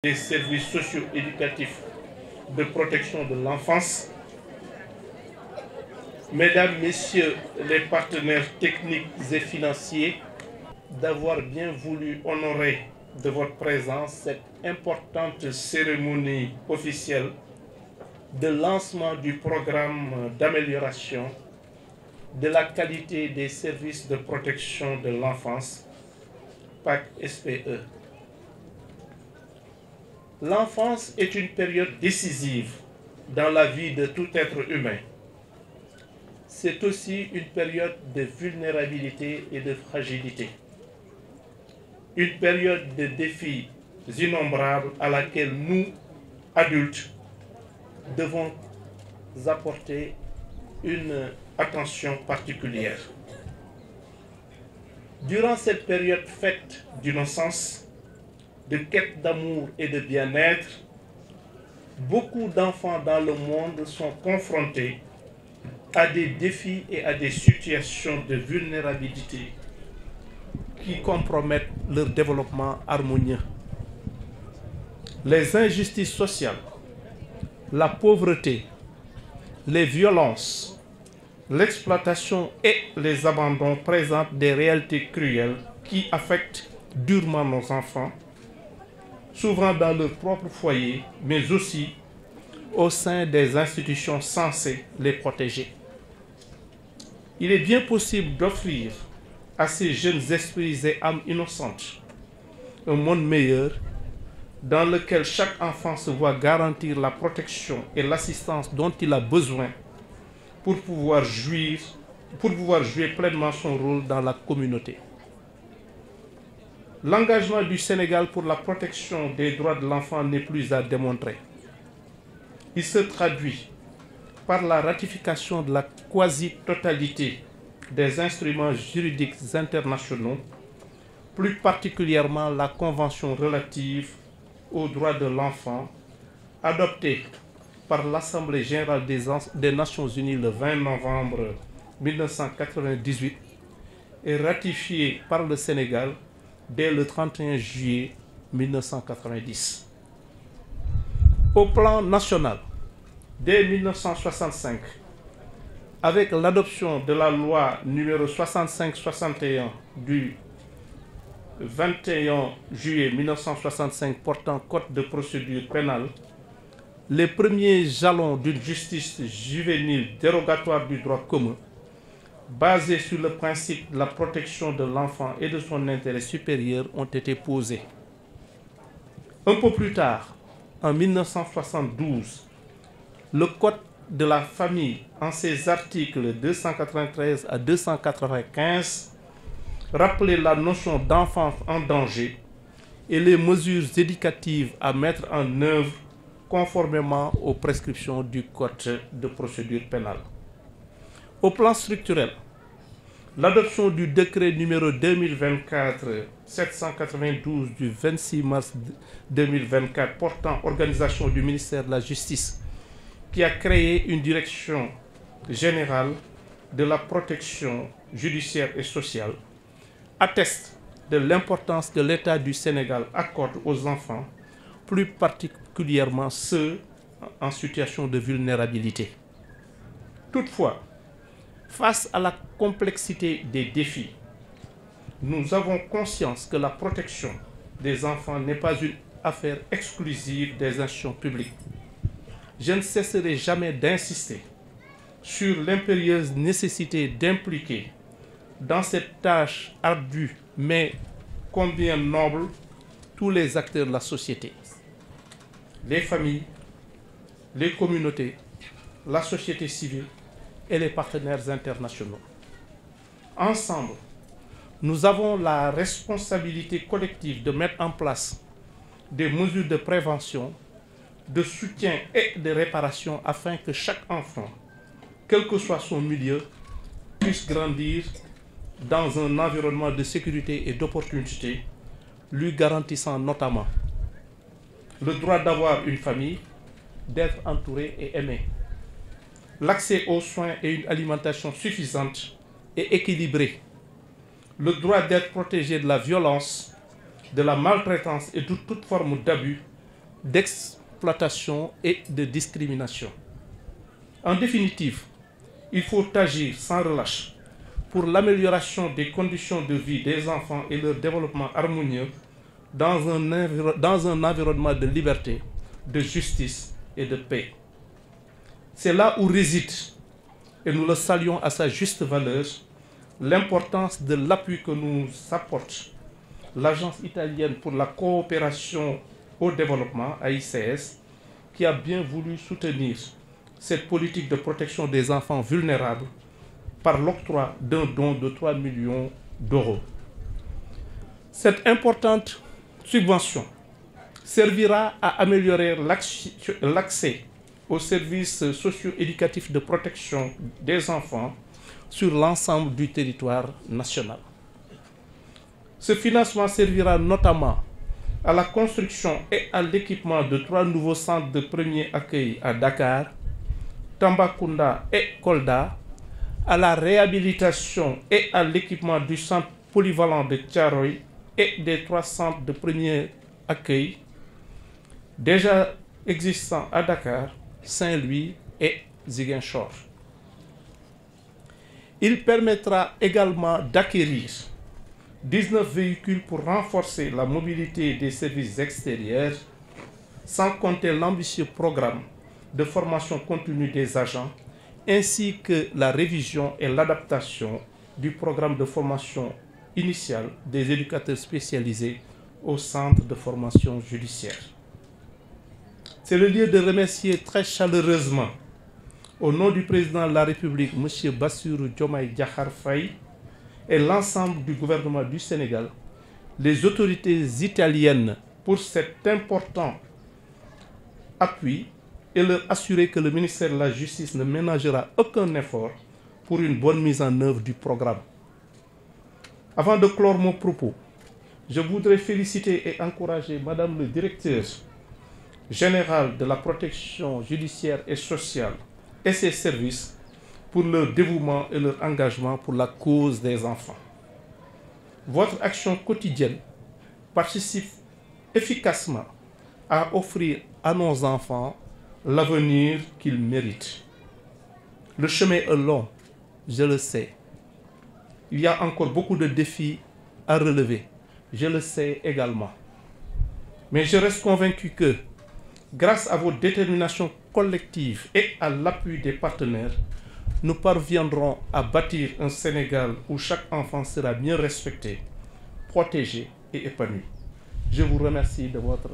des services socio-éducatifs de protection de l'enfance, Mesdames, Messieurs les partenaires techniques et financiers, d'avoir bien voulu honorer de votre présence cette importante cérémonie officielle de lancement du programme d'amélioration de la qualité des services de protection de l'enfance, PAC SPE. L'enfance est une période décisive dans la vie de tout être humain. C'est aussi une période de vulnérabilité et de fragilité. Une période de défis innombrables à laquelle nous, adultes, devons apporter une attention particulière. Durant cette période faite d'innocence, de quête d'amour et de bien-être, beaucoup d'enfants dans le monde sont confrontés à des défis et à des situations de vulnérabilité qui compromettent leur développement harmonieux. Les injustices sociales, la pauvreté, les violences, l'exploitation et les abandons présentent des réalités cruelles qui affectent durement nos enfants, souvent dans leur propre foyer, mais aussi au sein des institutions censées les protéger. Il est bien possible d'offrir à ces jeunes esprits et âmes innocentes un monde meilleur dans lequel chaque enfant se voit garantir la protection et l'assistance dont il a besoin pour pouvoir jouer pleinement son rôle dans la communauté. L'engagement du Sénégal pour la protection des droits de l'enfant n'est plus à démontrer. Il se traduit par la ratification de la quasi-totalité des instruments juridiques internationaux, plus particulièrement la Convention relative aux droits de l'enfant, adoptée par l'Assemblée générale des Nations unies le 20 novembre 1998 et ratifiée par le Sénégal dès le 31 juillet 1990. Au plan national, dès 1965, avec l'adoption de la loi numéro 65-61 du 21 juillet 1965 portant code de procédure pénale, les premiers jalons d'une justice juvénile dérogatoire du droit commun, basée sur le principe de la protection de l'enfant et de son intérêt supérieur, ont été posés. Un peu plus tard, en 1972, le Code de la famille, en ses articles 293 à 295, rappelait la notion d'enfant en danger et les mesures éducatives à mettre en œuvre conformément aux prescriptions du Code de procédure pénale. Au plan structurel, l'adoption du décret numéro 2024-792 du 26 mars 2024 portant organisation du ministère de la Justice, qui a créé une direction générale de la protection judiciaire et sociale, atteste de l'importance que l'État du Sénégal accorde aux enfants, plus particulièrement ceux en situation de vulnérabilité. Toutefois, face à la complexité des défis, nous avons conscience que la protection des enfants n'est pas une affaire exclusive des institutions publiques. Je ne cesserai jamais d'insister sur l'impérieuse nécessité d'impliquer dans cette tâche ardue mais combien noble tous les acteurs de la société, les familles, les communautés, la société civile et les partenaires internationaux. Ensemble, nous avons la responsabilité collective de mettre en place des mesures de prévention, de soutien et de réparation afin que chaque enfant, quel que soit son milieu, puisse grandir dans un environnement de sécurité et d'opportunité, lui garantissant notamment le droit d'avoir une famille, d'être entouré et aimé, l'accès aux soins et une alimentation suffisante et équilibrée, le droit d'être protégé de la violence, de la maltraitance et de toute forme d'abus d'exploitation et de discrimination. En définitive, il faut agir sans relâche pour l'amélioration des conditions de vie des enfants et leur développement harmonieux dans un environnement de liberté, de justice et de paix. C'est là où réside, et nous le saluons à sa juste valeur, l'importance de l'appui que nous apporte l'Agence italienne pour la coopération au développement, AICS, qui a bien voulu soutenir cette politique de protection des enfants vulnérables par l'octroi d'un don de 3 millions d'euros. Cette importante subvention servira à améliorer l'accès aux services socio-éducatifs de protection des enfants sur l'ensemble du territoire national. Ce financement servira notamment à la construction et à l'équipement de 3 nouveaux centres de premier accueil à Dakar, Tambacounda et Kolda, à la réhabilitation et à l'équipement du centre polyvalent de Thiaroye et des 3 centres de premier accueil déjà existants à Dakar, Saint-Louis et Ziguinchor. Il permettra également d'acquérir 19 véhicules pour renforcer la mobilité des services extérieurs, sans compter l'ambitieux programme de formation continue des agents, ainsi que la révision et l'adaptation du programme de formation initiale des éducateurs spécialisés au centre de formation judiciaire. C'est le lieu de remercier très chaleureusement, au nom du président de la République, M. Bassirou Diomaye Diakhar Faye, et l'ensemble du gouvernement du Sénégal, les autorités italiennes pour cet important appui et leur assurer que le ministère de la Justice ne ménagera aucun effort pour une bonne mise en œuvre du programme. Avant de clore mon propos, je voudrais féliciter et encourager Madame le directeur général de la protection judiciaire et sociale et ses services pour leur dévouement et leur engagement pour la cause des enfants. Votre action quotidienne participe efficacement à offrir à nos enfants l'avenir qu'ils méritent. Le chemin est long, je le sais. Il y a encore beaucoup de défis à relever, je le sais également. Mais je reste convaincu que, grâce à vos déterminations collectives et à l'appui des partenaires, nous parviendrons à bâtir un Sénégal où chaque enfant sera bien respecté, protégé et épanoui. Je vous remercie de votre